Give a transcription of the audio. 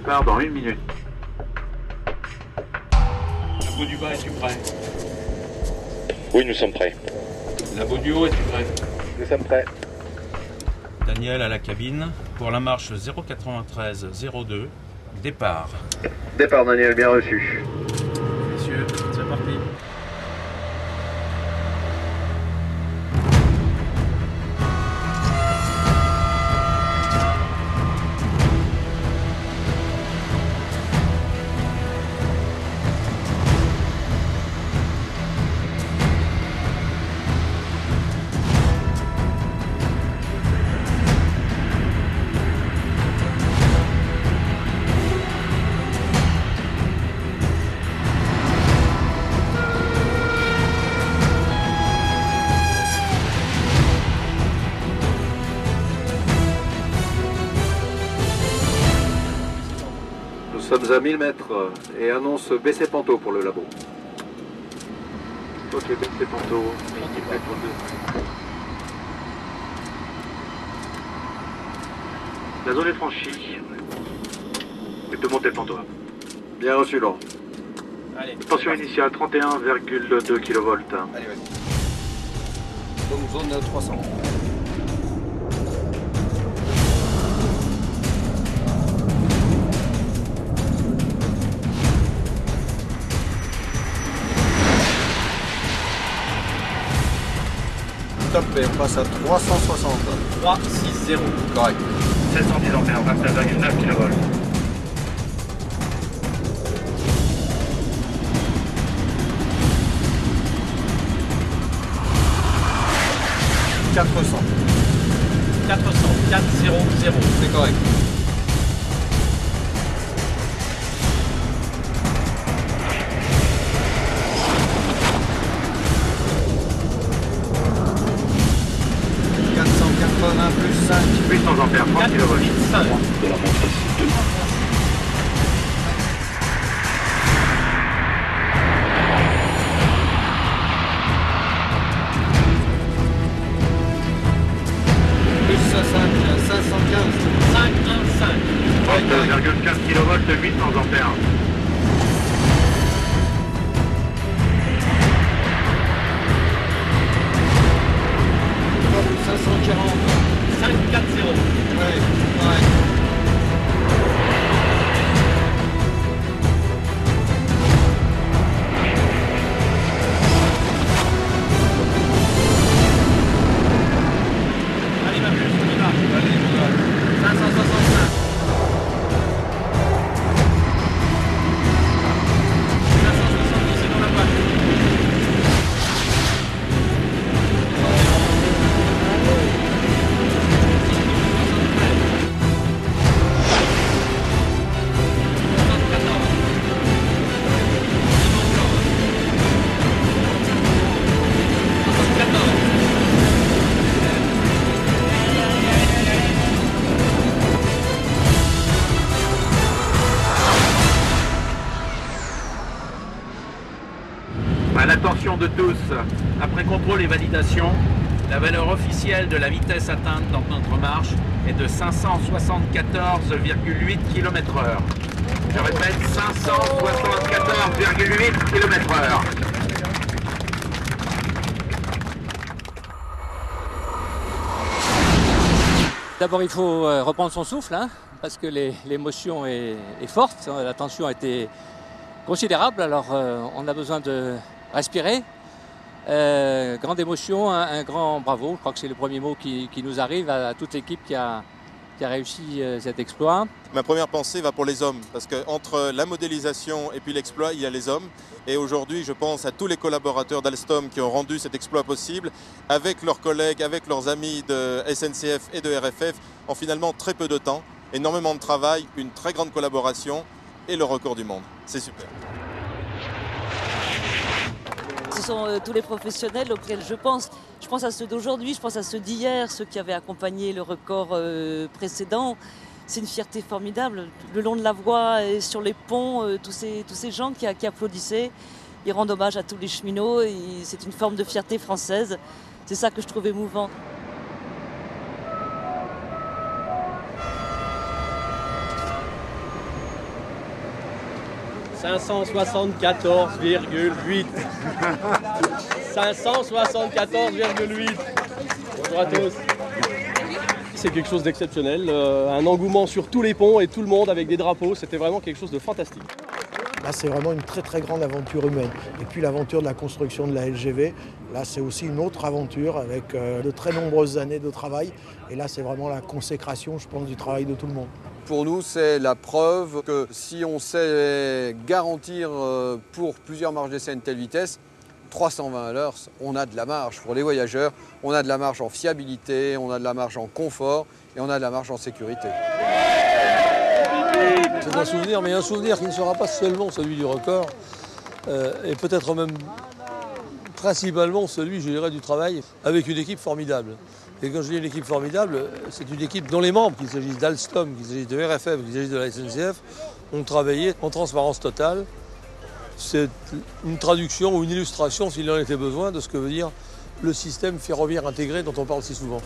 départ dans 1 minute. Labo du bas, es-tu prêt? Oui, nous sommes prêts. Labo du haut, es-tu prêt? Nous sommes prêts. Daniel à la cabine pour la marche 093-02, départ. Départ Daniel, bien reçu. Messieurs, c'est parti. Nous sommes à 1000 mètres et annonce baisser Panto pour le labo. Ok, baisser Panto, 1000 mètres 2. La zone est franchie. Tu peux monter le Panto. Bien reçu, Laurent. Allez. Tension initiale 31,2 kV. Allez, vas-y. Donc zone 300. Top, et on passe à 360. 360. Correct. 710 ampères, 29,9 kV. « 400. 400. C'est correct. Plus 5. 800 ampères, 30 kV. 5. De la montre 2. Plus 515. 515. 32,4 kV, 800 ampères. Top 540. 540. Ouais. Allez, ma puce, on y va. Allez, on va. 565. 570, c'est dans la boîte. À l'attention de tous, après contrôle et validation, la valeur officielle de la vitesse atteinte dans notre marche est de 574,8 km/h. Je répète, 574,8 km/h. D'abord, il faut reprendre son souffle, hein, parce que l'émotion est forte, la tension a été considérable, alors on a besoin de respirer. Grande émotion, un grand bravo, je crois que c'est le premier mot qui nous arrive à toute l'équipe qui a réussi cet exploit. Ma première pensée va pour les hommes, parce qu'entre la modélisation et puis l'exploit, il y a les hommes. Et aujourd'hui, je pense à tous les collaborateurs d'Alstom qui ont rendu cet exploit possible, avec leurs collègues, avec leurs amis de SNCF et de RFF, en finalement très peu de temps, énormément de travail, une très grande collaboration et le record du monde. C'est super. Ce sont tous les professionnels auxquels je pense. Je pense à ceux d'aujourd'hui, je pense à ceux d'hier, ceux qui avaient accompagné le record précédent. C'est une fierté formidable. Le long de la voie et sur les ponts, tous ces gens qui applaudissaient, ils rendent hommage à tous les cheminots. C'est une forme de fierté française. C'est ça que je trouve émouvant. 574,8. 574,8. Bonjour à tous. C'est quelque chose d'exceptionnel, un engouement sur tous les ponts et tout le monde avec des drapeaux, c'était vraiment quelque chose de fantastique. Là, c'est vraiment une très très grande aventure humaine. Et puis l'aventure de la construction de la LGV, là c'est aussi une autre aventure avec de très nombreuses années de travail. Et là, c'est vraiment la consécration, je pense, du travail de tout le monde. Pour nous, c'est la preuve que si on sait garantir pour plusieurs marges d'essai une telle vitesse, 320 à l'heure, on a de la marge pour les voyageurs, on a de la marge en fiabilité, on a de la marge en confort et on a de la marge en sécurité. C'est un souvenir, mais un souvenir qui ne sera pas seulement celui du record, et peut-être même principalement celui, je dirais, du travail avec une équipe formidable. Et quand je dis une équipe formidable, c'est une équipe dont les membres, qu'il s'agisse d'Alstom, qu'il s'agisse de RFF, qu'il s'agisse de la SNCF, ont travaillé en transparence totale. C'est une traduction ou une illustration, s'il en était besoin, de ce que veut dire le système ferroviaire intégré dont on parle si souvent.